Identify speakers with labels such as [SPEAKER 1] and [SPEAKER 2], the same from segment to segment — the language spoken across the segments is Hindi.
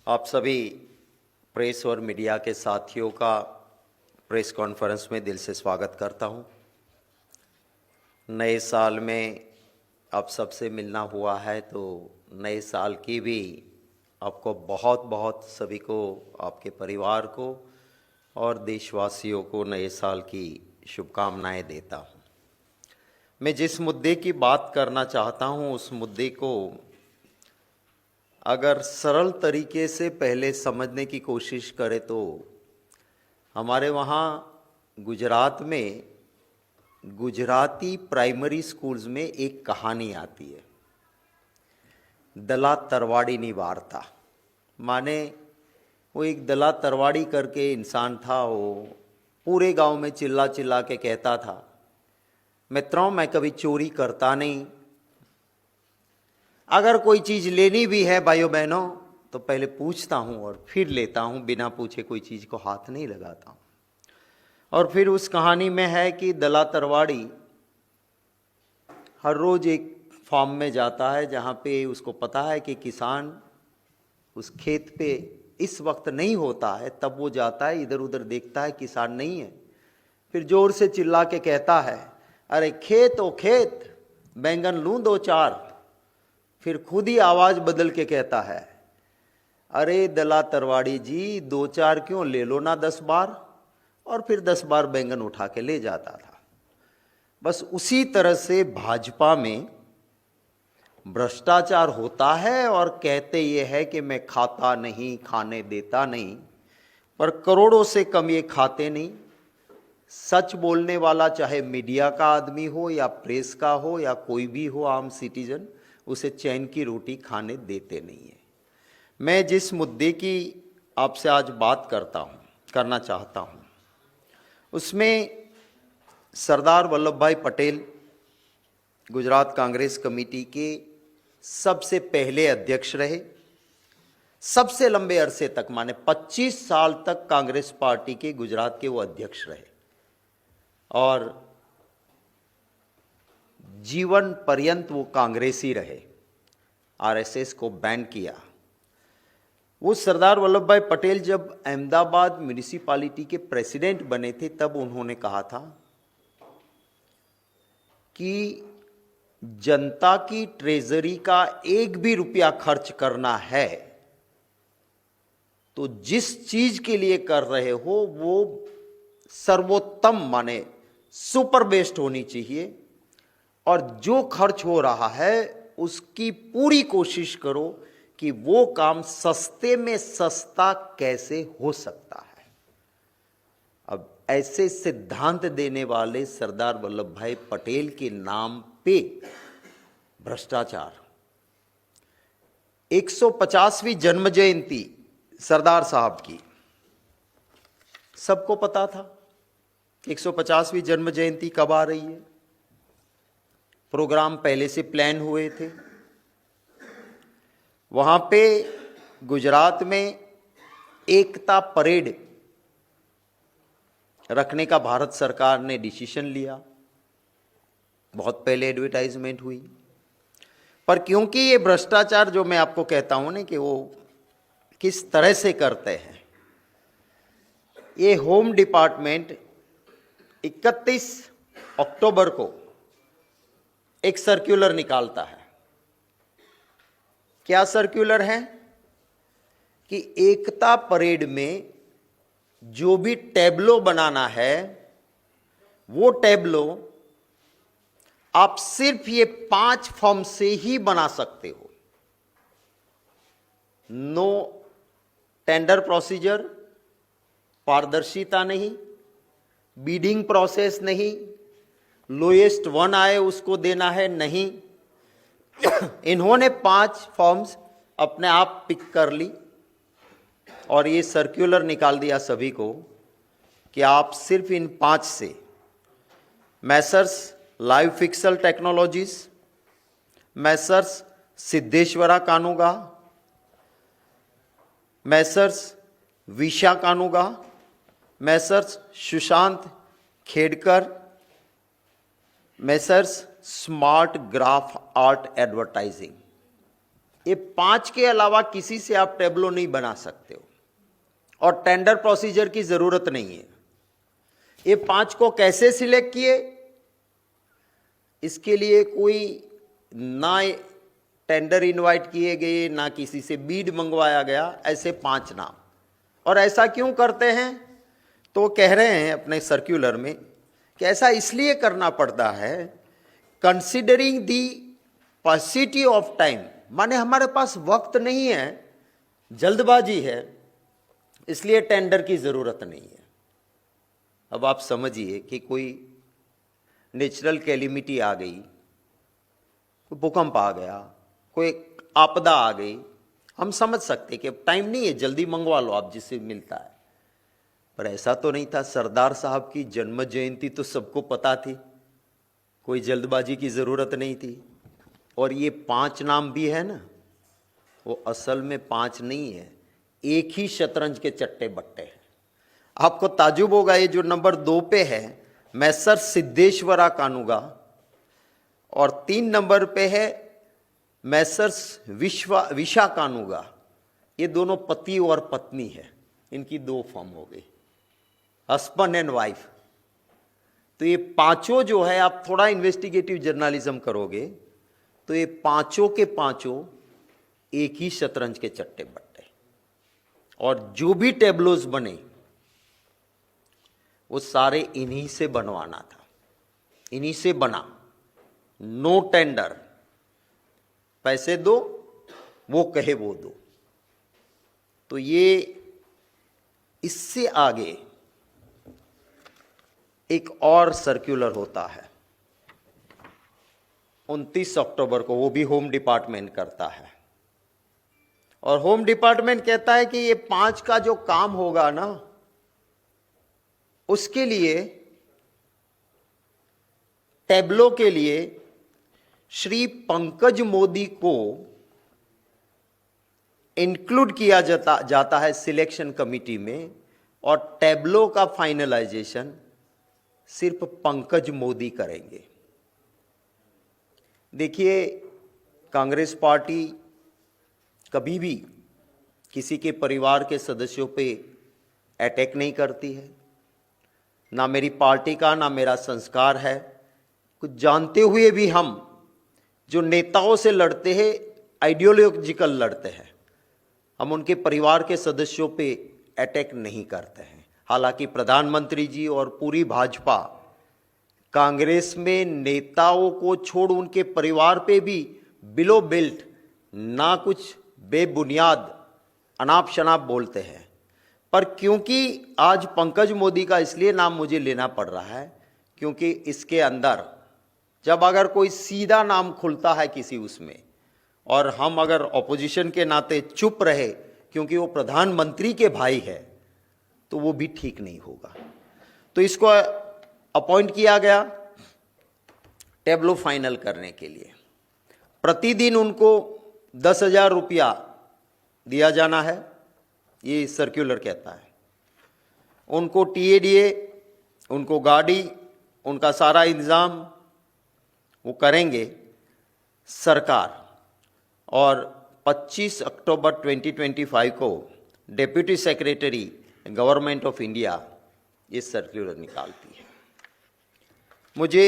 [SPEAKER 1] आप सभी प्रेस और मीडिया के साथियों का प्रेस कॉन्फ्रेंस में दिल से स्वागत करता हूं। नए साल में आप सबसे मिलना हुआ है तो नए साल की भी आपको बहुत बहुत सभी को, आपके परिवार को और देशवासियों को नए साल की शुभकामनाएं देता हूं। मैं जिस मुद्दे की बात करना चाहता हूं उस मुद्दे को अगर सरल तरीके से पहले समझने की कोशिश करें तो हमारे वहाँ गुजरात में गुजराती प्राइमरी स्कूल्स में एक कहानी आती है, दला तरवाड़ीनी वार्ता। माने वो एक दला तरवाड़ी करके इंसान था, वो पूरे गांव में चिल्ला चिल्ला के कहता था, मित्रों मैं कभी चोरी करता नहीं, अगर कोई चीज़ लेनी भी है भाइयों बहनों तो पहले पूछता हूँ और फिर लेता हूँ, बिना पूछे कोई चीज़ को हाथ नहीं लगाता हूँ। और फिर उस कहानी में है कि दला तरवाड़ी हर रोज़ एक फार्म में जाता है जहाँ पे उसको पता है कि किसान उस खेत पे इस वक्त नहीं होता है, तब वो जाता है, इधर उधर देखता है, किसान नहीं है, फिर जोर से चिल्ला के कहता है, अरे खेत ओ खेत, बैंगन लूँ दो चार। फिर खुद ही आवाज़ बदल के कहता है, अरे दला तरवाड़ी जी दो चार क्यों, ले लो ना 10 बार। और फिर 10 बार बैंगन उठा के ले जाता था। बस उसी तरह से भाजपा में भ्रष्टाचार होता है और कहते ये है कि मैं खाता नहीं, खाने देता नहीं, पर करोड़ों से कम ये खाते नहीं। सच बोलने वाला चाहे मीडिया का आदमी हो या प्रेस का हो या कोई भी हो आम सिटीजन, उसे चैन की रोटी खाने देते नहीं है। मैं जिस मुद्दे की आपसे आज बात करना चाहता हूँ उसमें सरदार वल्लभ भाई पटेल गुजरात कांग्रेस कमेटी के सबसे पहले अध्यक्ष रहे, सबसे लंबे अरसे तक, माने 25 साल तक कांग्रेस पार्टी के गुजरात के वो अध्यक्ष रहे और जीवन पर्यंत वो कांग्रेसी रहे, आरएसएस को बैन किया। वो सरदार वल्लभ भाई पटेल जब अहमदाबाद म्यूनिसिपैलिटी के प्रेसिडेंट बने थे तब उन्होंने कहा था कि जनता की ट्रेजरी का एक भी रुपया खर्च करना है तो जिस चीज के लिए कर रहे हो वो सर्वोत्तम माने सुपर बेस्ट होनी चाहिए, और जो खर्च हो रहा है उसकी पूरी कोशिश करो कि वो काम सस्ते में सस्ता कैसे हो सकता है। अब ऐसे सिद्धांत देने वाले सरदार वल्लभ भाई पटेल के नाम पे भ्रष्टाचार। 150वीं जन्म जयंती सरदार साहब की सबको पता था 150वीं जन्म जयंती कब आ रही है, प्रोग्राम पहले से प्लान हुए थे। वहां पे गुजरात में एकता परेड रखने का भारत सरकार ने डिसीजन लिया, बहुत पहले एडवर्टाइजमेंट हुई। पर क्योंकि ये भ्रष्टाचार जो मैं आपको कहता हूं ना कि वो किस तरह से करते हैं, ये होम डिपार्टमेंट 31 अक्टूबर को एक सर्कुलर निकालता है। क्या सर्कुलर है कि एकता परेड में जो भी टैब्लो बनाना है वो टैब्लो आप सिर्फ ये 5 फॉर्म से ही बना सकते हो। नो टेंडर प्रोसीजर, पारदर्शिता नहीं, बीडिंग प्रोसेस नहीं, लोएस्ट वन आए उसको देना है नहीं। इन्होंने 5 फॉर्म्स अपने आप पिक कर ली और ये सर्कुलर निकाल दिया सभी को कि आप सिर्फ इन 5 से मैसर्स लाइव फिक्सल technologies, messrs Siddheshwara Kanuga, messrs Visha Kanuga, messrs Sushant Khedkar, messrs smart graph art advertising. ये 5 के अलावा किसी से आप टेबलो नहीं बना सकते हो और टेंडर प्रोसीजर की जरूरत नहीं है। ये 5 को कैसे सिलेक्ट किए, इसके लिए कोई ना टेंडर इनवाइट किए गए, ना किसी से बीड मंगवाया गया, ऐसे 5 नाम। और ऐसा क्यों करते हैं, तो कह रहे हैं अपने सर्कुलर में कि ऐसा इसलिए करना पड़ता है, considering the paucity of time, माने हमारे पास वक्त नहीं है, जल्दबाजी है, इसलिए टेंडर की जरूरत नहीं है। अब आप समझिए कि कोई नेचुरल कैलिमिटी आ गई, कोई भूकंप आ गया, कोई आपदा आ गई, हम समझ सकते कि अब टाइम नहीं है, जल्दी मंगवा लो आप जिससे मिलता है। पर ऐसा तो नहीं था। सरदार साहब की जन्म जयंती तो सबको पता थी, कोई जल्दबाजी की जरूरत नहीं थी। और ये 5 नाम भी है ना, वो असल में 5 नहीं है, एक ही शतरंज के चट्टे बट्टे हैं। आपको ताजुब होगा, ये जो नंबर 2 पे है मैसर सिद्धेश्वरा कानूगा, और 3 नंबर पे है मैसर्स विशा कानूगा। ये दोनों पति और पत्नी है, इनकी 2 फॉर्म हो गई, हस्बैंड एंड वाइफ। तो ये 5 जो है, आप थोड़ा इन्वेस्टिगेटिव जर्नलिज्म करोगे तो ये 5 के 5 एक ही शतरंज के चट्टे बट्टे। और जो भी टेबलोज बने वो सारे इन्हीं से बनवाना था, इन्हीं से बना। नो टेंडर, पैसे दो, वो कहे वो दो। तो ये इससे आगे एक और सर्कुलर होता है 29 अक्टूबर को, वो भी होम डिपार्टमेंट करता है। और होम डिपार्टमेंट कहता है कि ये 5 का जो काम होगा ना, उसके लिए टेबलो के लिए श्री पंकज मोदी को इंक्लूड किया जाता है सिलेक्शन कमिटी में, और टेबलो का फाइनलाइजेशन सिर्फ पंकज मोदी करेंगे। देखिए, कांग्रेस पार्टी कभी भी किसी के परिवार के सदस्यों पे अटैक नहीं करती है, ना मेरी पार्टी का ना मेरा संस्कार है। कुछ जानते हुए भी हम जो नेताओं से लड़ते हैं, आइडियोलॉजिकल लड़ते हैं, हम उनके परिवार के सदस्यों पे अटैक नहीं करते हैं। हालांकि प्रधानमंत्री जी और पूरी भाजपा कांग्रेस में नेताओं को छोड़ उनके परिवार पे भी बिलो बेल्ट ना कुछ बेबुनियाद अनाप शनाप बोलते हैं। पर क्योंकि आज पंकज मोदी का इसलिए नाम मुझे लेना पड़ रहा है क्योंकि इसके अंदर जब अगर कोई सीधा नाम खुलता है किसी उसमें, और हम अगर ऑपोजिशन के नाते चुप रहे क्योंकि वो प्रधानमंत्री के भाई है, तो वो भी ठीक नहीं होगा। तो इसको अपॉइंट किया गया टेबलो फाइनल करने के लिए। प्रतिदिन उनको 10,000 रुपया दिया जाना है, ये सर्कुलर कहता है। उनको टीएडीए, उनको गाड़ी, उनका सारा इंतजाम वो करेंगे सरकार। और 25 अक्टूबर 2025 को deputy secretary government of India ये सर्कुलर निकालती है। मुझे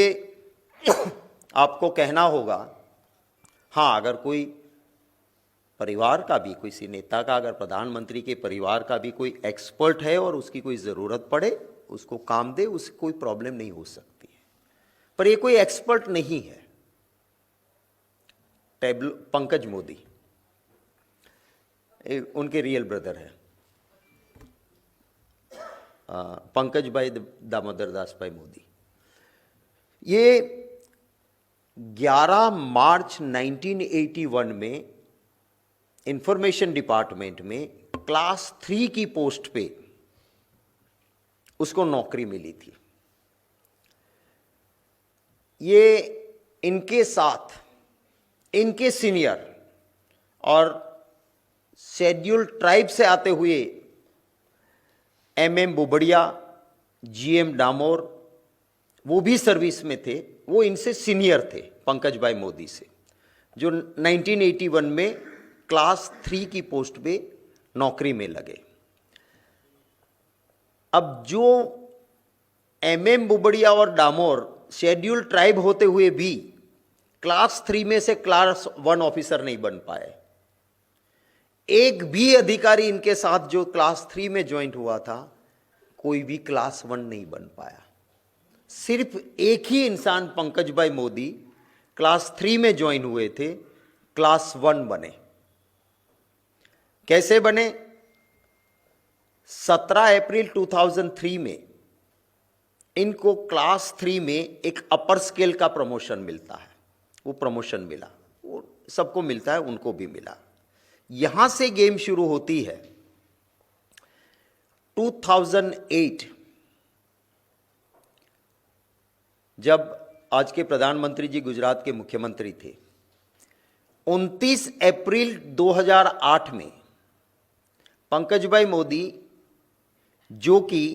[SPEAKER 1] आपको कहना होगा, हाँ, अगर कोई परिवार का भी, किसी नेता का, अगर प्रधानमंत्री के परिवार का भी कोई एक्सपर्ट है और उसकी कोई ज़रूरत पड़े, उसको काम दे, उससे कोई प्रॉब्लम नहीं हो सकती है। पर ये कोई एक्सपर्ट नहीं है। टेबलो पंकज मोदी उनके रियल ब्रदर है, पंकज भाई दामोदर दास भाई मोदी। ये 11 मार्च 1981 में इंफॉर्मेशन डिपार्टमेंट में क्लास 3 की पोस्ट पे उसको नौकरी मिली थी। ये इनके साथ इनके सीनियर और शेड्यूल्ड ट्राइब से आते हुए एमएम बुबड़िया, जीएम डामोर, वो भी सर्विस में थे, वो इनसे सीनियर थे, पंकज भाई मोदी से, जो 1981 में क्लास 3 की पोस्ट पे नौकरी में लगे। अब जो एमएम बुबड़िया और डामोर शेड्यूल ट्राइब होते हुए भी क्लास 3 में से क्लास 1 ऑफिसर नहीं बन पाए। एक भी अधिकारी इनके साथ जो क्लास 3 में ज्वाइन हुआ था, कोई भी क्लास 1 नहीं बन पाया। सिर्फ एक ही इंसान पंकज भाई मोदी क्लास 3 में ज्वाइन हुए थे, क्लास 1 बने। कैसे बने? 17 अप्रैल 2003 में इनको क्लास 3 में एक अपर स्केल का प्रमोशन मिलता है। वो प्रमोशन मिला, वो सबको मिलता है, उनको भी मिला। यहां से गेम शुरू होती है। 2008 जब आज के प्रधानमंत्री जी गुजरात के मुख्यमंत्री थे, 29 अप्रैल 2008 में पंकज भाई मोदी, जो कि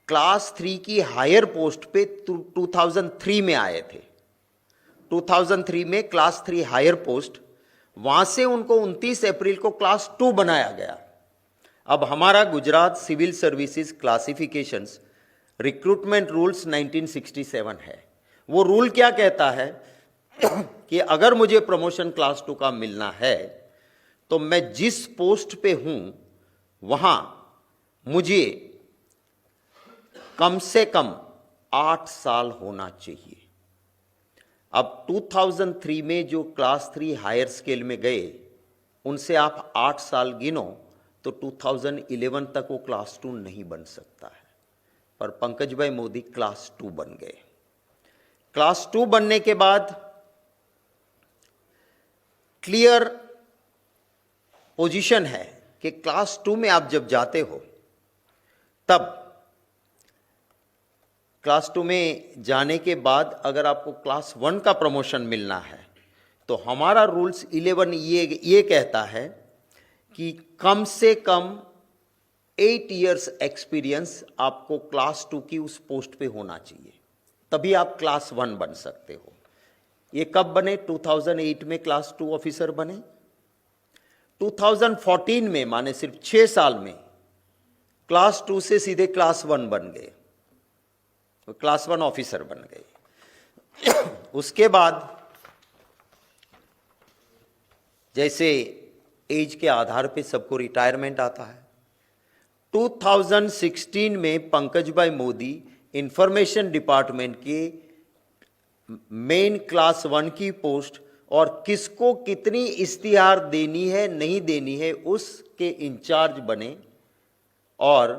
[SPEAKER 1] क्लास 3 की हायर पोस्ट पे 2003 में आए थे, 2003 में क्लास 3 हायर पोस्ट, वहां से उनको 29 अप्रैल को क्लास 2 बनाया गया। अब हमारा Gujarat civil services classifications recruitment rules 1967 है। वो रूल क्या कहता है कि अगर मुझे प्रमोशन क्लास 2 का मिलना है तो मैं जिस पोस्ट पे हूं वहां मुझे कम से कम 8 साल होना चाहिए। अब 2003 में जो क्लास 3 हायर स्केल में गए, उनसे आप 8 साल गिनो तो 2011 तक वो क्लास 2 नहीं बन सकता है। पर पंकज भाई मोदी क्लास 2 बन गए। क्लास 2 बनने के बाद क्लियर पोजीशन है कि क्लास 2 में आप जब जाते हो, तब क्लास 2 में जाने के बाद अगर आपको क्लास 1 का प्रमोशन मिलना है तो हमारा रूल्स 11 ये कहता है कि कम से कम 8 इयर्स एक्सपीरियंस आपको क्लास 2 की उस पोस्ट पे होना चाहिए, तभी आप क्लास 1 बन सकते हो। ये कब बने? 2008 में क्लास 2 ऑफिसर बने। 2014 में, माने सिर्फ 6 साल में, क्लास 2 से सीधे क्लास 1 बन गए, तो क्लास 1 ऑफिसर बन गए। उसके बाद जैसे एज के आधार पे सबको रिटायरमेंट आता है, 2016 में पंकज भाई मोदी इंफॉर्मेशन डिपार्टमेंट के मेन क्लास 1 की पोस्ट और किसको कितनी इश्तिहार देनी है नहीं देनी है उसके इंचार्ज बने, और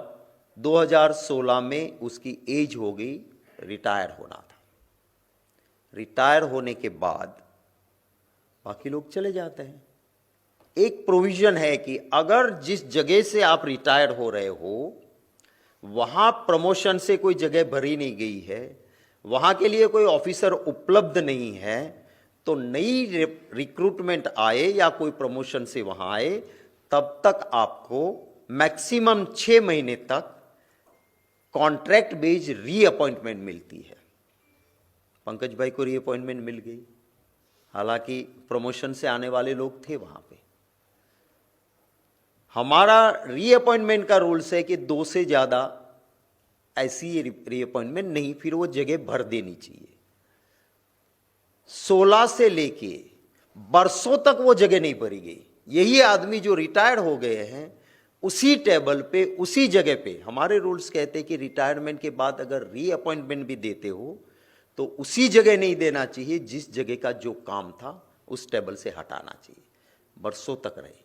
[SPEAKER 1] 2016 में उसकी एज हो गई, रिटायर होना था। रिटायर होने के बाद बाकी लोग चले जाते हैं। एक प्रोविजन है कि अगर जिस जगह से आप रिटायर हो रहे हो वहां प्रमोशन से कोई जगह भरी नहीं गई है, वहां के लिए कोई ऑफिसर उपलब्ध नहीं है, तो नई रिक्रूटमेंट आए या कोई प्रमोशन से वहां आए, तब तक आपको मैक्सिमम 6 महीने तक कॉन्ट्रैक्ट बेस्ड रीअपॉइंटमेंट मिलती है। पंकज भाई को रीअपॉइंटमेंट मिल गई, हालांकि प्रमोशन से आने वाले लोग थे वहां पे। हमारा रीअपॉइंटमेंट का रूल्स है कि 2 से ज्यादा ऐसी रीअपॉइंटमेंट नहीं, फिर वो जगह भर देनी चाहिए। 16 से लेके बरसों तक वो जगह नहीं भरी गई। यही आदमी जो रिटायर हो गए हैं उसी टेबल पे, उसी जगह पे, हमारे रूल्स कहते हैं कि रिटायरमेंट के बाद अगर रीअपॉइंटमेंट भी देते हो तो उसी जगह नहीं देना चाहिए जिस जगह का जो काम था उस टेबल से हटाना चाहिए। बरसों तक रहे।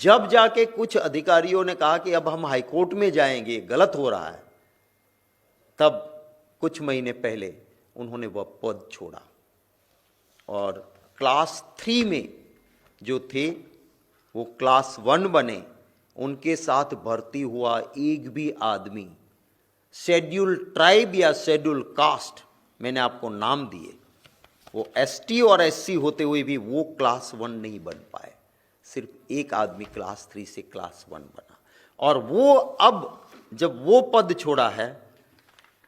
[SPEAKER 1] जब जाके कुछ अधिकारियों ने कहा कि अब हम हाईकोर्ट में जाएंगे, गलत हो रहा है, तब कुछ महीने पहले उन्होंने वह पद छोड़ा और क्लास 3 में जो थे वो क्लास 1 बने। उनके साथ भर्ती हुआ एक भी आदमी शेड्यूल ट्राइब या शेड्यूल कास्ट, मैंने आपको नाम दिए, वो एसटी और एससी होते हुए भी वो क्लास 1 नहीं बन पाए। सिर्फ एक आदमी क्लास 3 से क्लास 1 बना, और वो अब जब वो पद छोड़ा है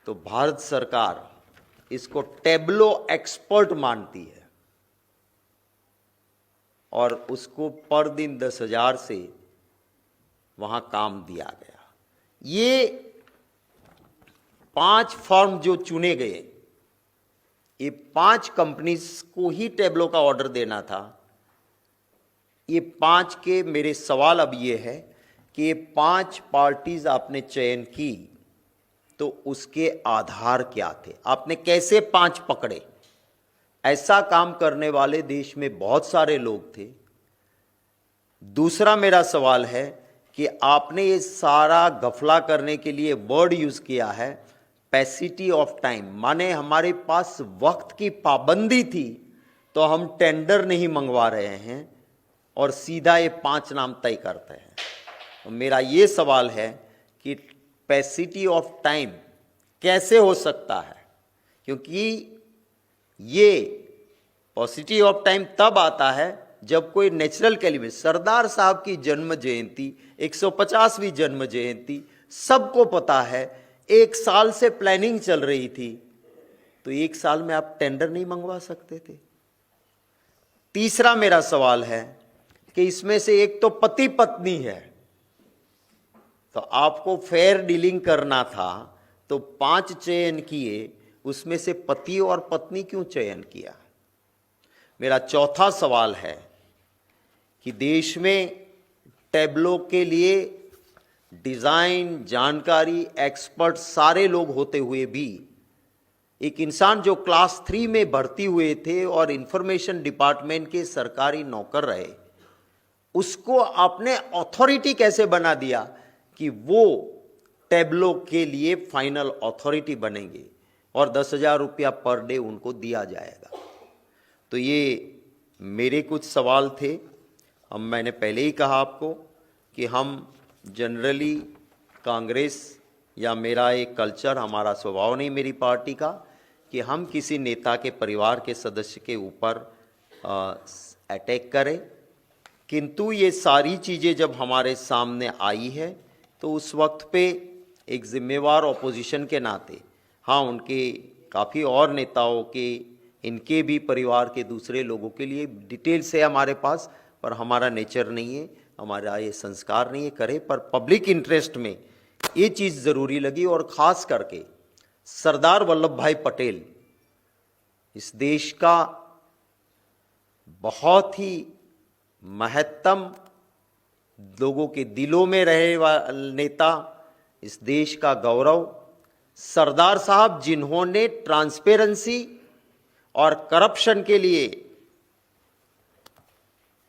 [SPEAKER 1] तो भारत सरकार इसको टेब्लो एक्सपर्ट मानती है और उसको पर दिन 10,000 से वहां काम दिया गया। ये 5 फर्म जो चुने गए, ये 5 कंपनीज को ही टेब्लो का ऑर्डर देना था। ये 5 के मेरे सवाल अब ये है कि ये 5 पार्टीज आपने चयन की तो उसके आधार क्या थे, आपने कैसे 5 पकड़े? ऐसा काम करने वाले देश में बहुत सारे लोग थे। दूसरा मेरा सवाल है कि आपने ये सारा गफला करने के लिए वर्ड यूज किया है पैसिटी ऑफ टाइम, माने हमारे पास वक्त की पाबंदी थी तो हम टेंडर नहीं मंगवा रहे हैं और सीधा ये 5 नाम तय करते हैं। तो मेरा ये सवाल है कि पैसिटी ऑफ टाइम कैसे हो सकता है, क्योंकि ये पॉसिटी ऑफ टाइम तब आता है जब कोई नेचुरल कैलिमिटी, सरदार साहब की जन्म जयंती 150वीं जन्म जयंती सबको पता है, 1 साल से प्लानिंग चल रही थी, तो 1 साल में आप टेंडर नहीं मंगवा सकते थे। तीसरा मेरा सवाल है कि इसमें से एक तो पति पत्नी है, तो आपको फेयर डीलिंग करना था तो 5 चयन किए, उसमें से पति और पत्नी क्यों चयन किया? मेरा चौथा सवाल है कि देश में टेब्लो के लिए डिजाइन, जानकारी, एक्सपर्ट सारे लोग होते हुए भी एक इंसान जो क्लास 3 में भर्ती हुए थे और इंफॉर्मेशन डिपार्टमेंट के सरकारी नौकर रहे, उसको आपने अथॉरिटी कैसे बना दिया कि वो टेब्लो के लिए फाइनल अथॉरिटी बनेंगे और 10,000 रुपया पर डे उनको दिया जाएगा? तो ये मेरे कुछ सवाल थे। अब मैंने पहले ही कहा आपको कि हम जनरली कांग्रेस या मेरा एक कल्चर, हमारा स्वभाव नहीं मेरी पार्टी का कि हम किसी नेता के परिवार के सदस्य के ऊपर अटैक करें, किंतु ये सारी चीज़ें जब हमारे सामने आई है तो उस वक्त पे एक जिम्मेवार ऑपोजिशन के नाते, हाँ उनके काफ़ी और नेताओं के, इनके भी परिवार के दूसरे लोगों के लिए डिटेल्स है हमारे पास, पर हमारा नेचर नहीं है, हमारा ये संस्कार नहीं है करे, पर पब्लिक इंटरेस्ट में ये चीज़ ज़रूरी लगी। और ख़ास करके सरदार वल्लभ भाई पटेल इस देश का बहुत ही महत्तम, लोगों के दिलों में रहे वाला नेता, इस देश का गौरव, सरदार साहब जिन्होंने ट्रांसपेरेंसी और करप्शन के लिए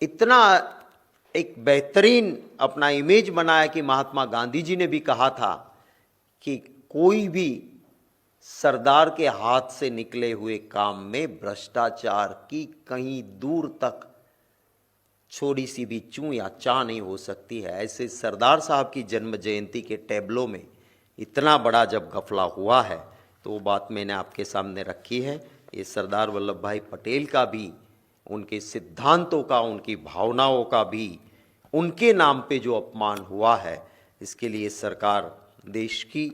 [SPEAKER 1] इतना एक बेहतरीन अपना इमेज बनाया कि महात्मा गांधी जी ने भी कहा था कि कोई भी सरदार के हाथ से निकले हुए काम में भ्रष्टाचार की कहीं दूर तक छोटी सी भी चूं या चा नहीं हो सकती है। ऐसे सरदार साहब की जन्म जयंती के टेब्लो में इतना बड़ा जब घपला हुआ है तो वो बात मैंने आपके सामने रखी है। ये सरदार वल्लभ भाई पटेल का भी, उनके सिद्धांतों का, उनकी भावनाओं का भी, उनके नाम पे जो अपमान हुआ है, इसके लिए सरकार देश की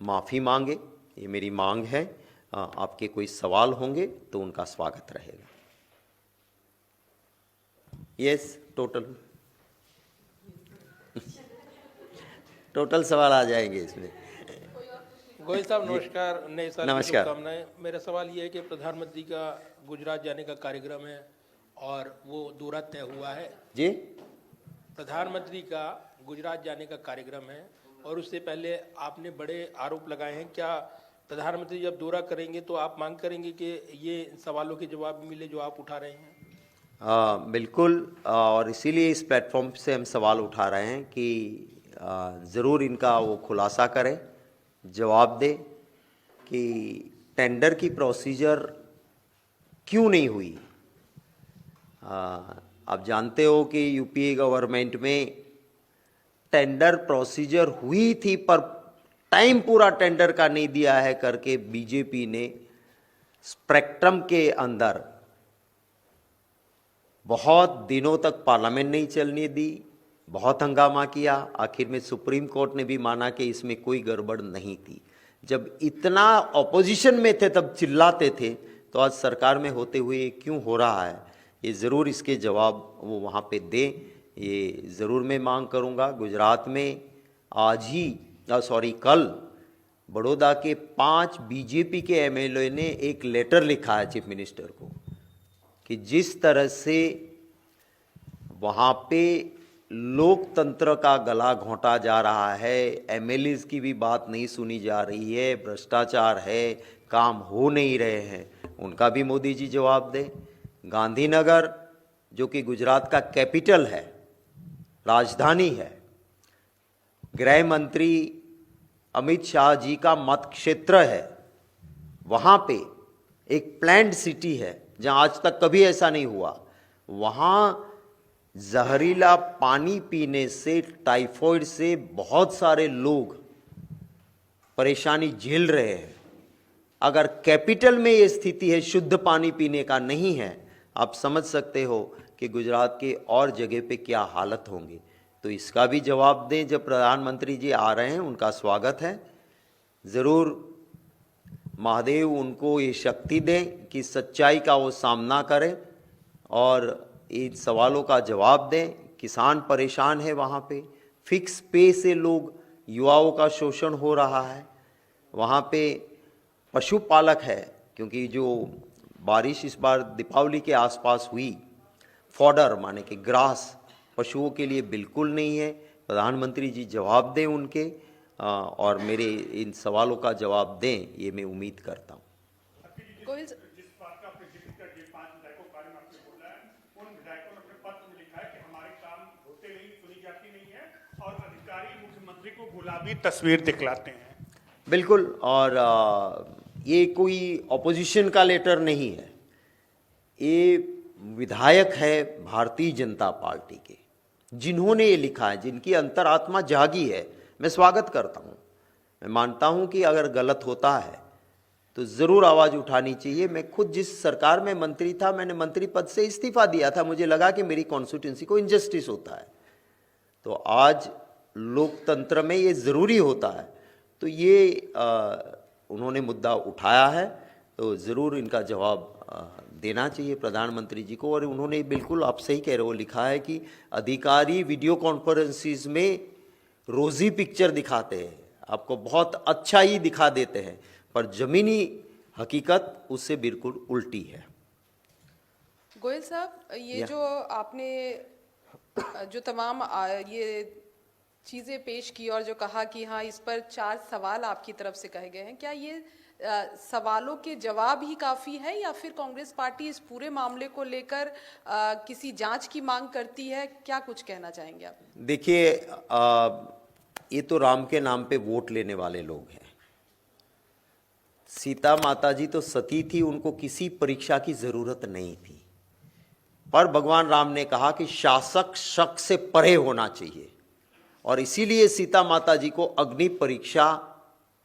[SPEAKER 1] माफ़ी मांगे, ये मेरी मांग है। आपके कोई सवाल होंगे तो उनका स्वागत रहेगा। यस, टोटल सवाल आ जाएंगे इसमें।
[SPEAKER 2] गोयल साहब नमस्कार, नए साल की
[SPEAKER 1] नमस्कार।
[SPEAKER 2] शुभकामनाएं। मेरा सवाल ये है कि प्रधानमंत्री का गुजरात जाने का कार्यक्रम है और वो दौरा तय हुआ है
[SPEAKER 1] जी।
[SPEAKER 2] प्रधानमंत्री का गुजरात जाने का कार्यक्रम है और उससे पहले आपने बड़े आरोप लगाए हैं। क्या प्रधानमंत्री जब दौरा करेंगे तो आप मांग करेंगे कि ये सवालों के जवाब मिले जो आप उठा रहे हैं?
[SPEAKER 1] बिल्कुल, और इसीलिए इस प्लेटफॉर्म से हम सवाल उठा रहे हैं कि ज़रूर इनका वो खुलासा करें, जवाब दे कि टेंडर की प्रोसीजर क्यों नहीं हुई। आप जानते हो कि यूपीए गवर्नमेंट में टेंडर प्रोसीजर हुई थी पर टाइम पूरा टेंडर का नहीं दिया है करके बीजेपी ने स्पेक्ट्रम के अंदर बहुत दिनों तक पार्लियामेंट नहीं चलने दी, बहुत हंगामा किया। आखिर में सुप्रीम कोर्ट ने भी माना कि इसमें कोई गड़बड़ नहीं थी, जब इतना ऑपोजिशन में थे तब चिल्लाते थे, तो आज सरकार में होते हुए ये क्यों हो रहा है, ये ज़रूर इसके जवाब वो वहाँ पे दें, ये ज़रूर मैं मांग करूँगा। गुजरात में आज ही कल बड़ौदा के 5 बीजेपी के एमएलए ने एक लेटर लिखा है चीफ मिनिस्टर को कि जिस तरह से वहाँ पे लोकतंत्र का गला घोंटा जा रहा है, एमएलएज की भी बात नहीं सुनी जा रही है, भ्रष्टाचार है, काम हो नहीं रहे हैं, उनका भी मोदी जी जवाब दें। गांधीनगर जो कि गुजरात का कैपिटल है, राजधानी है, गृह मंत्री अमित शाह जी का मत क्षेत्र है, वहाँ पे एक प्लान्ड सिटी है जहाँ आज तक कभी ऐसा नहीं हुआ। वहाँ जहरीला पानी पीने से, टाइफॉइड से बहुत सारे लोग परेशानी झेल रहे हैं। अगर कैपिटल में ये स्थिति है, शुद्ध पानी पीने का नहीं है, आप समझ सकते हो कि गुजरात के और जगह पे क्या हालत होंगी। तो इसका भी जवाब दें। जब प्रधानमंत्री जी आ रहे हैं, उनका स्वागत है, ज़रूर महादेव उनको ये शक्ति दें कि सच्चाई का वो सामना करें और इन सवालों का जवाब दें। किसान परेशान है, वहाँ पे फिक्स पे से लोग, युवाओं का शोषण हो रहा है, वहाँ पे पशुपालक है, क्योंकि जो बारिश इस बार दीपावली के आसपास हुई, फॉडर माने कि ग्रास पशुओं के लिए बिल्कुल नहीं है। प्रधानमंत्री जी जवाब दें उनके, और मेरे इन सवालों का जवाब दें, ये मैं उम्मीद करता हूँ।
[SPEAKER 3] गोयल
[SPEAKER 4] जिस बात का आपने जिक्र कर दिया, 5 विधायकों के बारे में आपने बोला है, उन विधायकों ने अपने पत्र में लिखा है कि हमारे काम होते नहीं, सुनी जाती नहीं है और अधिकारी मुख्यमंत्री को गुलाबी तस्वीर दिखलाते हैं।
[SPEAKER 1] बिल्कुल, और ये कोई ऑपोजिशन का लेटर नहीं है, ये विधायक है भारतीय जनता पार्टी के, जिन्होंने ये लिखा है, जिनकी अंतरात्मा जागी है। मैं स्वागत करता हूँ, मैं मानता हूँ कि अगर गलत होता है तो ज़रूर आवाज़ उठानी चाहिए। मैं खुद जिस सरकार में मंत्री था, मैंने मंत्री पद से इस्तीफा दिया था, मुझे लगा कि मेरी कॉन्स्टिट्यूंसी को इनजस्टिस होता है। तो आज लोकतंत्र में ये ज़रूरी होता है, तो ये उन्होंने मुद्दा उठाया है, तो ज़रूर इनका जवाब देना चाहिए प्रधानमंत्री जी को। और उन्होंने बिल्कुल, आप सही कह रहे हो, लिखा है कि अधिकारी वीडियो कॉन्फ्रेंसिस में रोज़ी पिक्चर दिखाते हैं, आपको बहुत अच्छा ही दिखा देते हैं, पर ज़मीनी हकीकत उससे बिल्कुल उल्टी है।
[SPEAKER 3] गोयल साहब, ये जो आपने जो तमाम ये चीज़ें पेश की और जो कहा कि हाँ, इस पर 4 सवाल आपकी तरफ से कहे गए हैं, क्या ये सवालों के जवाब ही काफ़ी है या फिर कांग्रेस पार्टी इस पूरे मामले को लेकर किसी जांच की मांग करती है? क्या कुछ कहना चाहेंगे आप?
[SPEAKER 1] देखिए, ये तो राम के नाम पे वोट लेने वाले लोग हैं। सीता माता जी तो सती थी, उनको किसी परीक्षा की ज़रूरत नहीं थी, पर भगवान राम ने कहा कि शासक शक से परे होना चाहिए, और इसीलिए सीता माता जी को अग्नि परीक्षा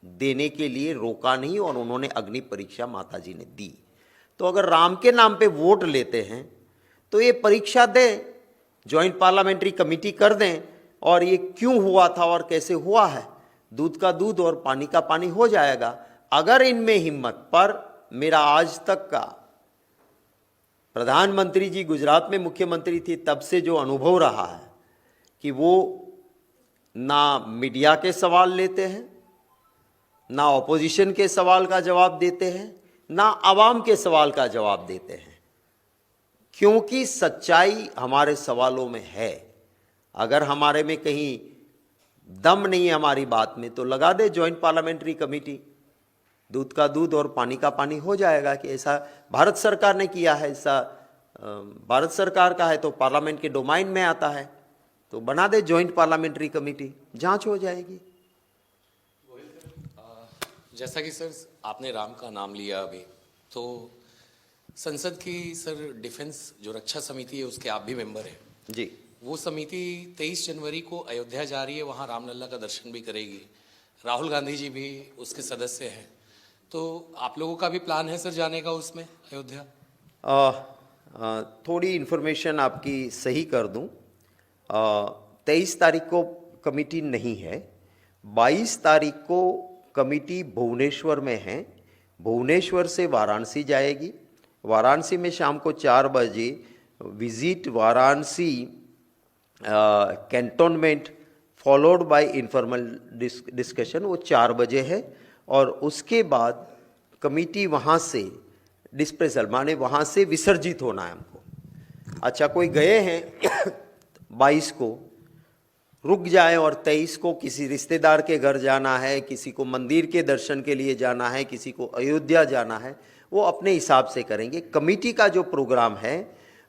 [SPEAKER 1] देने के लिए रोका नहीं, और उन्होंने अग्नि परीक्षा माता जी ने दी। तो अगर राम के नाम पे वोट लेते हैं तो ये परीक्षा दें, जॉइंट पार्लियामेंट्री कमेटी कर दें, और ये क्यों हुआ था और कैसे हुआ है, दूध का दूध और पानी का पानी हो जाएगा। अगर इनमें हिम्मत, पर मेरा आज तक का, प्रधानमंत्री जी गुजरात में मुख्यमंत्री थे तब से जो अनुभव रहा है कि वो ना मीडिया के सवाल लेते हैं, ना ऑपोजिशन के सवाल का जवाब देते हैं, ना आवाम के सवाल का जवाब देते हैं, क्योंकि सच्चाई हमारे सवालों में है। अगर हमारे में कहीं दम नहीं है हमारी बात में, तो लगा दे जॉइंट पार्लियामेंट्री कमेटी, दूध का दूध और पानी का पानी हो जाएगा। कि ऐसा भारत सरकार ने किया है, ऐसा भारत सरकार का है तो पार्लियामेंट के डोमाइन में आता है, तो बना दे जॉइंट पार्लियामेंट्री कमेटी, जांच हो जाएगी।
[SPEAKER 5] जैसा कि सर आपने राम का नाम लिया अभी, तो संसद की सर डिफेंस जो रक्षा समिति है उसके आप भी मेंबर हैं
[SPEAKER 1] जी।
[SPEAKER 5] वो समिति 23 जनवरी को अयोध्या जा रही है, वहाँ रामलला का दर्शन भी करेगी, राहुल गांधी जी भी उसके सदस्य हैं, तो आप लोगों का भी प्लान है सर जाने का उसमें अयोध्या?
[SPEAKER 1] थोड़ी इन्फॉर्मेशन आपकी सही कर दूं, 23 तारीख को कमेटी नहीं है, 22 तारीख को कमिटी भुवनेश्वर में है, भुवनेश्वर से वाराणसी जाएगी, वाराणसी में शाम को 4 बजे visit Varanasi cantonment followed by informal discussion, वो 4 बजे है। और उसके बाद कमिटी वहाँ से डिस्पेसल माने वहाँ से विसर्जित होना है हमको। अच्छा, कोई गए हैं 22 को रुक जाए और 23 को किसी रिश्तेदार के घर जाना है, किसी को मंदिर के दर्शन के लिए जाना है, किसी को अयोध्या जाना है, वो अपने हिसाब से करेंगे। कमेटी का जो प्रोग्राम है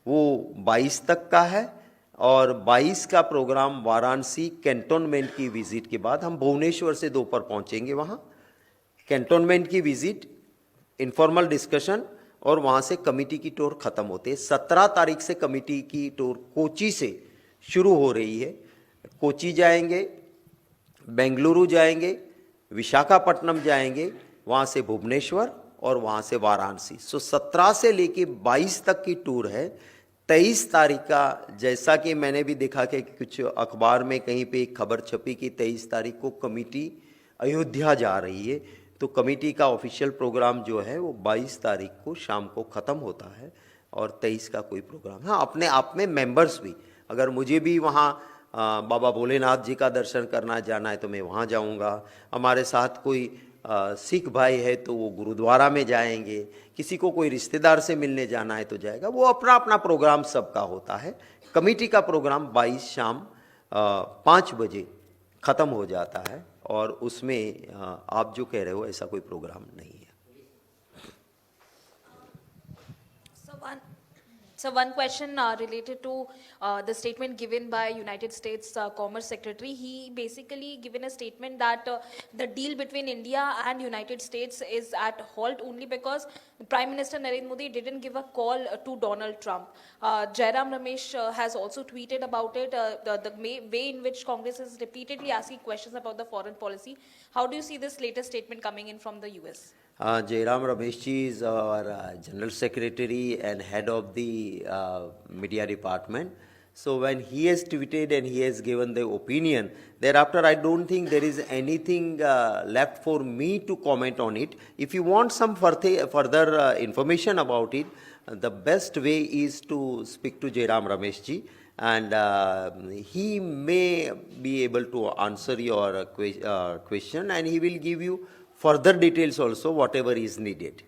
[SPEAKER 1] वो 22 तक का है और 22 का प्रोग्राम वाराणसी कैंटोनमेंट की विजिट के बाद हम भुवनेश्वर से दोपहर पहुंचेंगे वहाँ। कैंटोनमेंट की विजिट, इनफॉर्मल डिस्कशन और वहाँ से कमेटी की टूर ख़त्म होते हैं। 17 तारीख से कमेटी की टूर कोची से शुरू हो रही है। कोची जाएंगे, बेंगलुरु जाएंगे, विशाखापट्टनम जाएंगे, वहाँ से भुवनेश्वर और वहाँ से वाराणसी। 17 से लेके 22 तक की टूर है। 23 तारीख का, जैसा कि मैंने भी देखा कि कुछ अखबार में कहीं पे एक खबर छपी कि 23 तारीख को कमेटी अयोध्या जा रही है, तो कमेटी का ऑफिशियल प्रोग्राम जो है वो 22 तारीख को शाम को ख़त्म होता है और 23 का कोई प्रोग्राम। हाँ, अपने आप में मेंबर्स भी, अगर मुझे भी वहाँ बाबा भोलेनाथ जी का दर्शन करना जाना है तो मैं वहाँ जाऊँगा। हमारे साथ कोई सिख भाई है तो वो गुरुद्वारा में जाएंगे, किसी को कोई रिश्तेदार से मिलने जाना है तो जाएगा। वो अपना अपना प्रोग्राम सबका होता है। कमेटी का प्रोग्राम 22 शाम 5 बजे ख़त्म हो जाता है और उसमें आप जो कह रहे हो ऐसा कोई प्रोग्राम नहीं है।
[SPEAKER 6] So one question related to the statement given by United States Commerce Secretary. He basically given a statement that the deal between India and United States is at halt only because Prime Minister Narendra Modi didn't give a call to Donald Trump. Jairam Ramesh has also tweeted about it, the way in which Congress is repeatedly asking questions about the foreign policy. How do you see this latest statement coming in from the US?
[SPEAKER 1] Jairam Ramesh ji is our General Secretary and head of the media department. So when he has tweeted and he has given the opinion, thereafter I don't think there is anything left for me to comment on it. If you want some further information about it, the best way is to speak to Jairam Ramesh ji, and he may be able to answer your question, and he will give you further details also, whatever is needed.